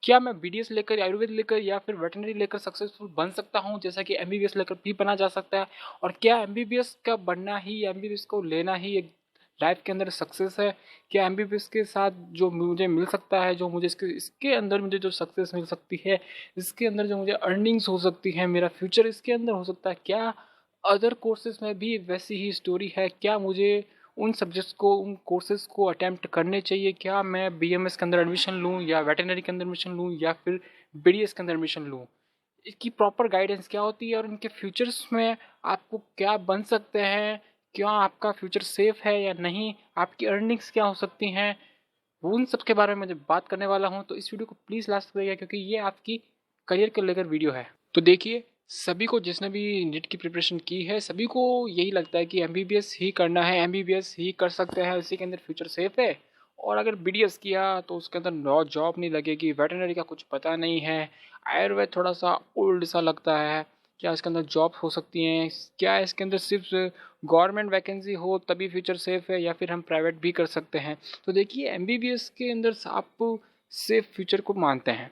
क्या मैं बीडीएस लेकर, आयुर्वेद लेकर या फिर वेटरनरी लेकर सक्सेसफुल बन सकता हूँ, जैसा कि एमबीबीएस लेकर भी बना जा सकता है? और क्या एमबीबीएस का बनना ही, एमबीबीएस को लेना ही एक लाइफ के अंदर सक्सेस है? क्या एमबीबीएस के साथ जो मुझे मिल सकता है, जो मुझे इसके अंदर मुझे जो सक्सेस मिल सकती है, इसके अंदर जो मुझे अर्निंग्स हो सकती है, मेरा फ्यूचर इसके अंदर हो सकता है, क्या अदर कोर्सेज में भी वैसी ही स्टोरी है? क्या मुझे उन सब्जेक्ट्स को, उन कोर्सेज को अटेम्प्ट करने चाहिए? क्या मैं बीएमएस के अंदर एडमिशन लूँ, या वेटरनरी के अंदर एडमिशन लूँ, या फिर बीडीएस के अंदर एडमिशन लूँ? इसकी प्रॉपर गाइडेंस क्या होती है, और इनके फ्यूचर्स में आपको क्या बन सकते हैं? क्या आपका फ्यूचर सेफ है या नहीं? आपकी अर्निंग्स क्या हो सकती हैं? उन सब के बारे में जब बात करने वाला हूँ, तो इस वीडियो को प्लीज़ लास्ट तक देखिए, क्योंकि ये आपकी करियर को लेकर वीडियो है। तो देखिए, सभी को, जिसने भी नीट की प्रिपरेशन की है, सभी को यही लगता है कि एमबीबीएस ही करना है, एमबीबीएस ही कर सकते हैं, इसी के अंदर फ्यूचर सेफ है। और अगर बीडीएस किया तो उसके अंदर नो जॉब नहीं लगेगी, वेटरनरी का कुछ पता नहीं है, आयुर्वेद थोड़ा सा ओल्ड सा लगता है, क्या इसके अंदर जॉब हो सकती हैं? क्या इसके अंदर सिर्फ गवर्नमेंट वैकेंसी हो तभी फ्यूचर सेफ है, या फिर हम प्राइवेट भी कर सकते हैं? तो देखिए, एमबीबीएस के अंदर आप सेफ फ्यूचर को मानते हैं,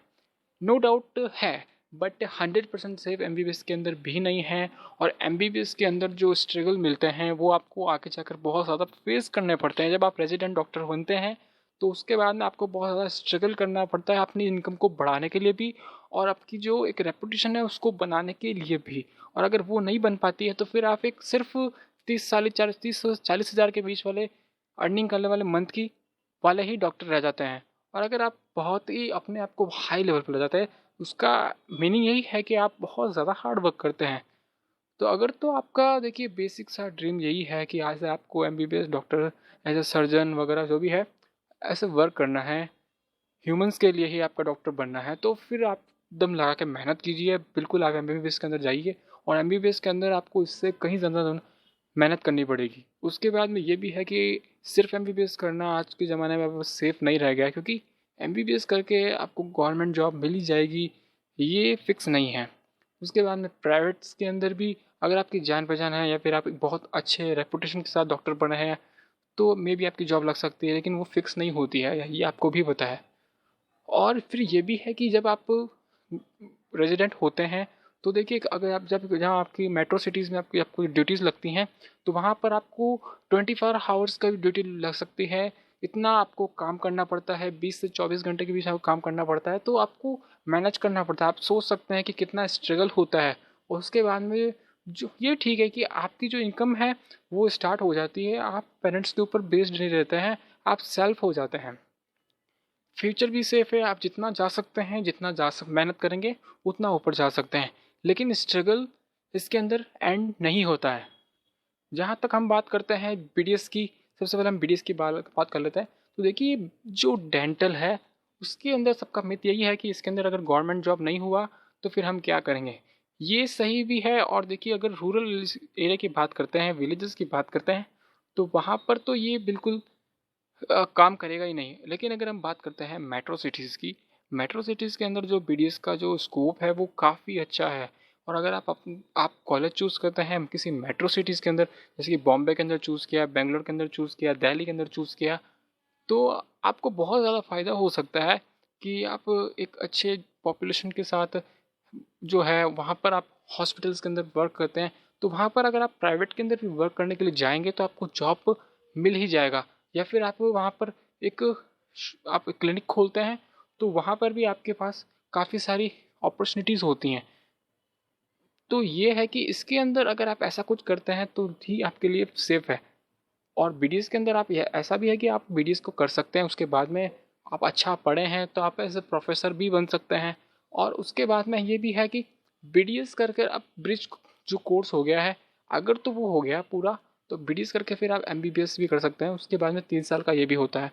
नो डाउट है, बट 100% सेफ एमबीबीएस के अंदर भी नहीं है। और एमबीबीएस के अंदर जो स्ट्रगल मिलते हैं वो आपको आगे जाकर बहुत ज़्यादा फेस करने पड़ते हैं। जब आप रेजिडेंट डॉक्टर बनते हैं तो उसके बाद में आपको बहुत ज़्यादा स्ट्रगल करना पड़ता है अपनी इनकम को बढ़ाने के लिए भी, और आपकी जो एक रेपुटेशन है उसको बनाने के लिए भी। और अगर वो नहीं बन पाती है तो फिर आप एक सिर्फ 30 40 हज़ार के बीच वाले अर्निंग करने वाले मंथ की वाले ही डॉक्टर रह जाते हैं। और अगर आप बहुत ही अपने आप को हाई लेवल पर ले जाते हैं, उसका मीनिंग यही है कि आप बहुत ज़्यादा हार्ड वर्क करते हैं। तो अगर तो आपका देखिए बेसिक सा ड्रीम यही है कि आज आपको MBBS doctor, as a surgeon वगैरह जो भी है, ऐसे वर्क करना है, ह्यूमंस के लिए ही आपका डॉक्टर बनना है, तो फिर आप दम लगा के मेहनत कीजिए, बिल्कुल आप एमबीबीएस के अंदर जाइए। और एमबीबीएस के अंदर आपको इससे कहीं ज़्यादा मेहनत करनी पड़ेगी। उसके बाद में ये भी है कि सिर्फ एमबीबीएस करना आज के ज़माने में अब सेफ़ नहीं रह गया है, क्योंकि एमबीबीएस करके आपको गवर्नमेंट जॉब मिल ही जाएगी ये फिक्स नहीं है। उसके बाद में प्राइवेट्स के अंदर भी अगर आपकी जान पहचान है, या फिर आप एक बहुत अच्छे रेपुटेशन के साथ डॉक्टर बने हैं, तो मे बी आपकी जॉब लग सकती है, लेकिन वो फिक्स नहीं होती है, ये आपको भी पता है। और फिर ये भी है कि जब आप रेजिडेंट होते हैं, तो देखिए, अगर आप जब जहाँ आपकी मेट्रो सिटीज़ में आपकी आपको ड्यूटीज़ लगती हैं, तो वहाँ पर आपको 24 आवर्स का भी ड्यूटी लग सकती है। इतना आपको काम करना पड़ता है, 20 से 24 घंटे के बीच आपको काम करना पड़ता है, तो आपको मैनेज करना पड़ता है। आप सोच सकते हैं कि कितना स्ट्रगल होता है। और उसके बाद में जो ये ठीक है कि आपकी जो इनकम है वो स्टार्ट हो जाती है, आप पेरेंट्स के ऊपर बेस्ड नहीं रहते हैं, आप सेल्फ हो जाते हैं। फ्यूचर भी सेफ है, आप जितना जा सकते हैं, मेहनत करेंगे उतना ऊपर जा सकते हैं। लेकिन स्ट्रगल इसके अंदर एंड नहीं होता है। जहाँ तक हम बात करते हैं बीडीएस की, सबसे पहले हम बीडीएस की बात कर लेते हैं। तो देखिए, जो डेंटल है उसके अंदर सबका मिथ यही है कि इसके अंदर अगर गवर्नमेंट जॉब नहीं हुआ तो फिर हम क्या करेंगे। ये सही भी है। और देखिए, अगर रूरल एरिया की बात करते हैं, विलेजेस की बात करते हैं, तो वहाँ पर तो ये बिल्कुल काम करेगा ही नहीं। लेकिन अगर हम बात करते हैं मेट्रो सिटीज़ की, मेट्रो सिटीज़ के अंदर जो बीडीएस का जो स्कोप है वो काफ़ी अच्छा है। और अगर आप कॉलेज चूज़ करते हैं किसी मेट्रो सिटीज़ के अंदर, जैसे कि बॉम्बे के अंदर चूज़ किया, बेंगलोर के अंदर चूज़ किया, दिल्ली के अंदर चूज़ किया, तो आपको बहुत ज़्यादा फ़ायदा हो सकता है कि आप एक अच्छे पॉपुलेशन के साथ जो है वहाँ पर आप हॉस्पिटल्स के अंदर वर्क करते हैं, तो वहाँ पर अगर आप प्राइवेट के अंदर भी वर्क करने के लिए जाएंगे तो आपको जॉब मिल ही जाएगा। या फिर आप वहाँ पर एक आप क्लिनिक खोलते हैं, तो वहाँ पर भी आपके पास काफ़ी सारी अपॉर्चुनिटीज़ होती हैं। तो ये है कि इसके अंदर अगर आप ऐसा कुछ करते हैं तो ही आपके लिए सेफ़ है। और बीडीएस के अंदर आप ऐसा भी है कि आप बीडीएस को कर सकते हैं, उसके बाद में आप अच्छा पढ़े हैं तो आप एज ए प्रोफेसर भी बन सकते हैं। और उसके बाद में ये भी है कि बीडीएस करके अब ब्रिज जो कोर्स हो गया है, अगर तो वो हो गया पूरा, तो बीडीएस करके फिर आप एमबीबीएस भी कर सकते हैं। उसके बाद में 3 साल का ये भी होता है।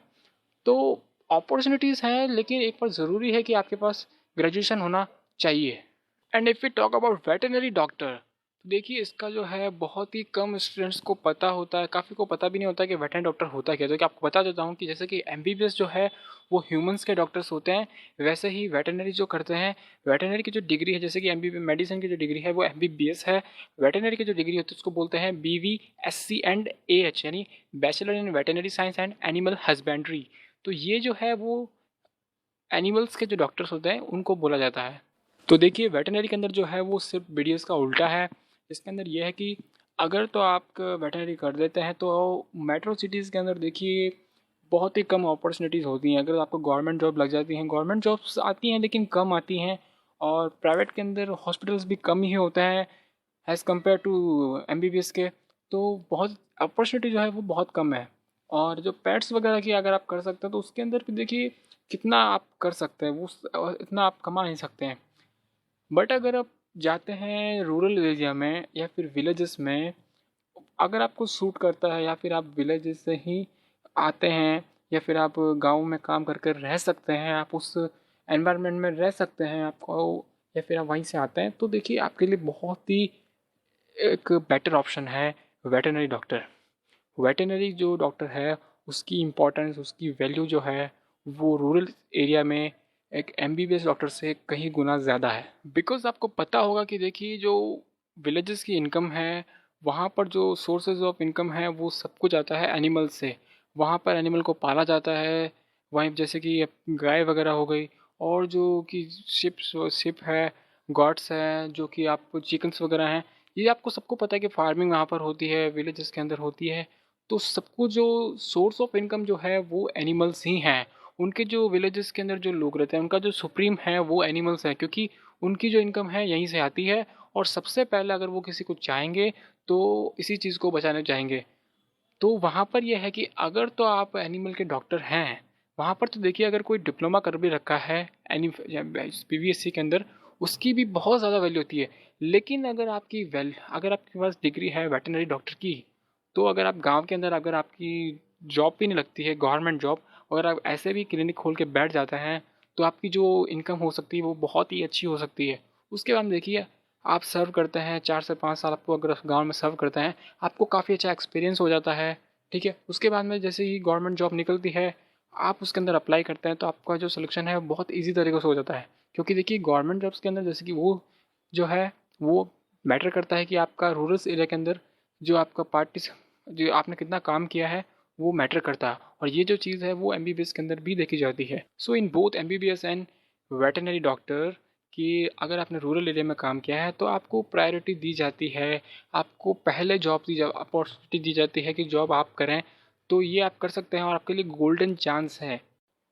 तो अपॉर्चुनिटीज़ हैं, लेकिन एक बार ज़रूरी है कि आपके पास ग्रेजुएशन होना चाहिए। And if we talk about veterinary doctor, तो देखिए, इसका जो है बहुत ही कम स्टूडेंट्स को पता होता है, काफ़ी को पता भी नहीं होता कि वेटरनरी डॉक्टर होता क्या है। तो कि आपको बता देता हूँ कि जैसे कि एमबीबीएस जो है वो ह्यूमंस के डॉक्टर्स होते हैं, वैसे ही वेटरनरी जो करते हैं, वेटरनरी की जो डिग्री है, जैसे कि एमबीबी मेडिसिन की जो डिग्री है वो एमबीबीएस है, वेटरनरी की जो डिग्री होती है उसको बोलते हैं बीवीएससी एंड एएच, यानी bachelor in veterinary science and animal husbandry. तो ये जो है वो एनिमल्स के जो डॉक्टर्स होते हैं उनको बोला जाता है। तो देखिए वेटनरी के अंदर जो है वो सिर्फ बीडीएस का उल्टा है। इसके अंदर ये है कि अगर तो आप वेटनरी कर देते हैं तो मेट्रो सिटीज़ के अंदर देखिए बहुत ही कम अपॉर्चुनिटीज़ होती हैं। अगर आपको गवर्नमेंट जॉब लग जाती हैं, गवर्नमेंट जॉब्स आती हैं लेकिन कम आती हैं, और प्राइवेट के अंदर हॉस्पिटल्स भी कम ही होते हैं एज़ कम्पेयर टू एमबीबीएस के। तो बहुत अपॉर्चुनिटी जो है वो बहुत कम है। और जो पेट्स वगैरह की अगर आप कर सकते हैं तो उसके अंदर भी देखिए कितना आप कर सकते हैं, वो इतना आप कमा नहीं सकते हैं। बट अगर आप जाते हैं रूरल एरिया में या फिर विलेजेस में, अगर आपको सूट करता है या फिर आप विलेजेस से ही आते हैं या फिर आप गांव में काम कर कर रह सकते हैं, आप उस एनवायरनमेंट में रह सकते हैं आपको, या फिर आप वहीं से आते हैं, तो देखिए आपके लिए बहुत ही एक बेटर ऑप्शन है वेटरनरी डॉक्टर। वेटरनरी जो डॉक्टर है उसकी इम्पोर्टेंस, उसकी वैल्यू जो है वो रूरल एरिया में एक एमबीबीएस डॉक्टर से कहीं गुना ज़्यादा है। बिकॉज़ आपको पता होगा कि देखिए जो विलेजेस की इनकम है, वहाँ पर जो सोर्सेज ऑफ इनकम है वो सब कुछ आता है एनिमल से। वहाँ पर एनिमल को पाला जाता है, वहीं जैसे कि गाय वगैरह हो गई, और जो कि शिप है, गॉट्स हैं, जो कि आपको चिकन्स वगैरह हैं, ये आपको सबको पता है कि फार्मिंग वहाँ पर होती है, विलेजेस के अंदर होती है। तो सबको जो सोर्स ऑफ इनकम जो है वो एनिमल्स ही हैं। उनके जो विलेजेस के अंदर जो लोग रहते हैं उनका जो सुप्रीम है वो एनिमल्स है, क्योंकि उनकी जो इनकम है यहीं से आती है। और सबसे पहले अगर वो किसी को चाहेंगे तो इसी चीज़ को बचाना चाहेंगे। तो वहाँ पर यह है कि अगर तो आप एनिमल के डॉक्टर हैं, वहाँ पर तो देखिए अगर कोई डिप्लोमा कर भी रखा है एनी पीवीएससी के अंदर, उसकी भी बहुत ज़्यादा वैल्यू होती है। लेकिन अगर आपके पास डिग्री है वेटनरी डॉक्टर की, तो अगर आप गांव के अंदर अगर आपकी जॉब भी नहीं लगती है गवर्नमेंट जॉब, अगर आप ऐसे भी क्लिनिक खोल के बैठ जाते हैं, तो आपकी जो इनकम हो सकती है वो बहुत ही अच्छी हो सकती है। उसके बाद देखिए आप सर्व करते हैं 4 से 5 साल, आपको अगर गाँव में सर्व करते हैं, आपको काफ़ी अच्छा एक्सपीरियंस हो जाता है। ठीक है, उसके बाद में जैसे ही गवर्नमेंट जॉब निकलती है, आप उसके अंदर अप्लाई करते हैं, तो आपका जो सिलेक्शन है बहुत ईजी तरीके से हो जाता है। क्योंकि देखिए गवर्नमेंट जॉब्स के अंदर जैसे कि वो जो है वो मैटर करता है कि आपका रूरल एरिया के अंदर जो आपका पार्टी जो आपने कितना काम किया है वो मैटर करता है। और ये जो चीज़ है वो एमबीबीएस के अंदर भी देखी जाती है। So in both MBBS and veterinary doctor कि अगर आपने रूरल एरिया में काम किया है तो आपको प्रायोरिटी दी जाती है, आपको पहले जॉब दी जा अपॉर्चुनिटी दी जाती है कि जॉब आप करें, तो ये आप कर सकते हैं और आपके लिए गोल्डन चांस है।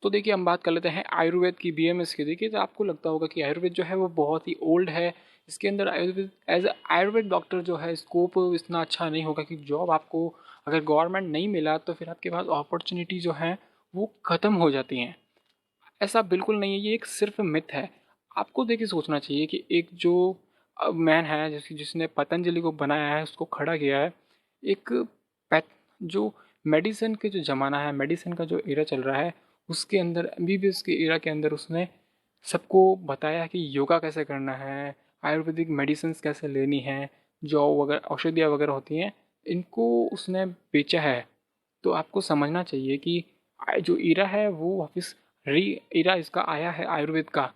तो देखिए हम बात कर लेते हैं आयुर्वेद की, बीएमएस की। देखिए तो आपको लगता होगा कि आयुर्वेद जो है वो बहुत ही ओल्ड है, इसके अंदर Ayurveda as a Ayurveda doctor जो है स्कोप इतना अच्छा नहीं होगा कि जॉब आपको अगर गवर्नमेंट नहीं मिला तो फिर आपके पास अपॉर्चुनिटी जो है वो ख़त्म हो जाती हैं। ऐसा बिल्कुल नहीं है, ये एक सिर्फ मिथ है। आपको देखिए सोचना चाहिए कि एक जो मैन है जिसने पतंजलि को बनाया है, उसको खड़ा किया है, एक पैथ जो मेडिसिन के जो ज़माना है, मेडिसिन का जो एरा चल रहा है, उसके अंदर एमबीबीएस के एरा के अंदर उसने सबको बताया कि योगा कैसे करना है, आयुर्वेदिक मेडिसिन कैसे लेनी है, जो वगैरह औषधियाँ वगैरह होती हैं, इनको उसने बेचा है। तो आपको समझना चाहिए कि जो एरा है वो वापस री एरा इसका आया है आयुर्वेद का।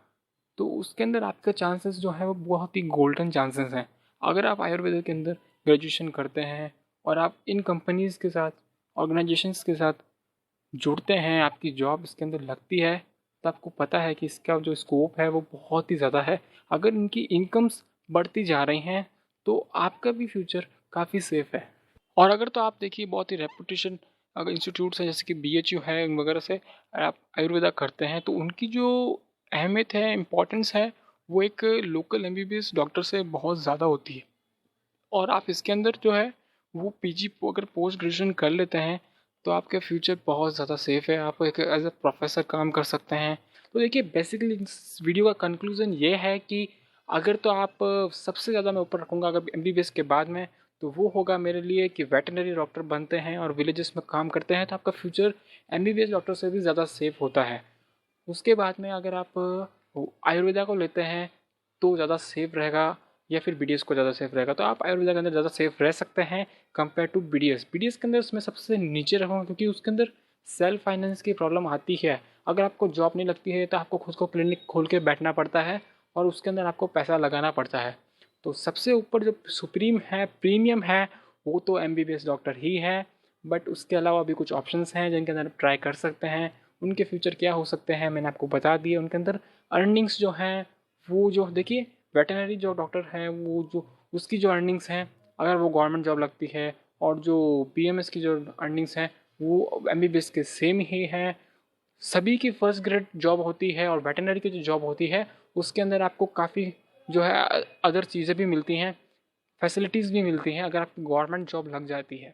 तो उसके अंदर आपके चांसेस जो है वो बहुत ही गोल्डन चांसेस हैं। अगर आप आयुर्वेद के अंदर ग्रेजुएशन करते हैं और आप इन कंपनीज़ के साथ, ऑर्गेनाइजेशंस के साथ जुड़ते हैं, आपकी जॉब इसके अंदर लगती है, तो आपको पता है कि इसका जो स्कोप है वो बहुत ही ज़्यादा है। अगर इनकी इनकम्स बढ़ती जा रही हैं तो आपका भी फ्यूचर काफ़ी सेफ है। और अगर तो आप देखिए बहुत ही रेपुटेशन अगर इंस्टीट्यूट्स हैं जैसे कि बीएचयू है इन वगैरह से आप आयुर्वेदा करते हैं, तो उनकी जो अहमियत है, इम्पोर्टेंस है, वो एक लोकल एमबीबीएस डॉक्टर से बहुत ज़्यादा होती है। और आप इसके अंदर जो है वो पीजी अगर पोस्ट ग्रेजुएशन कर लेते हैं तो आपका फ्यूचर बहुत ज़्यादा सेफ है, आप एक एज अ प्रोफेसर काम कर सकते हैं। तो देखिए बेसिकली इस वीडियो का कंक्लूज़न ये है कि अगर तो आप सबसे ज़्यादा मैं ऊपर रखूँगा अगर एमबीबीएस के बाद में, तो वो होगा मेरे लिए कि वेटनरी डॉक्टर बनते हैं और विलेजेस में काम करते हैं, तो आपका फ्यूचर एमबीबीएस डॉक्टर से भी ज़्यादा सेफ होता है। उसके बाद में अगर आप आयुर्वेदा को लेते हैं तो ज़्यादा सेफ रहेगा, या फिर बीडीएस को ज़्यादा सेफ रहेगा, तो आप आयुर्वेदा के अंदर ज़्यादा सेफ रह सकते हैं कंपेयर टू बीडीएस। बीडीएस के अंदर उसमें सबसे नीचे रहूँगा क्योंकि उसके अंदर सेल्फ फाइनेंस की प्रॉब्लम आती है। अगर आपको जॉब नहीं लगती है तो आपको खुद को क्लिनिक खोल के बैठना पड़ता है और उसके अंदर आपको पैसा लगाना पड़ता है। तो सबसे ऊपर जो सुप्रीम है, प्रीमियम है, वो तो एमबीबीएस डॉक्टर ही है। बट उसके अलावा भी कुछ ऑप्शंस हैं जिनके अंदर आप ट्राई कर सकते हैं। उनके फ्यूचर क्या हो सकते हैं मैंने आपको बता दिए। उनके अंदर अर्निंग्स जो हैं वो जो देखिए, वेटनरी जो डॉक्टर है वो जो उसकी जो अर्निंग्स हैं, अगर वो गवर्नमेंट जॉब लगती है, और जो बीएमएस की जो अर्निंग्स हैं वो एमबीबीएस के सेम ही हैं। सभी की फर्स्ट ग्रेड जॉब होती है, और वेटनरी की जो जॉब होती है उसके अंदर आपको काफ़ी जो है अदर चीज़ें भी मिलती हैं, फैसिलिटीज़ भी मिलती हैं अगर आपकी गवर्नमेंट जॉब लग जाती है।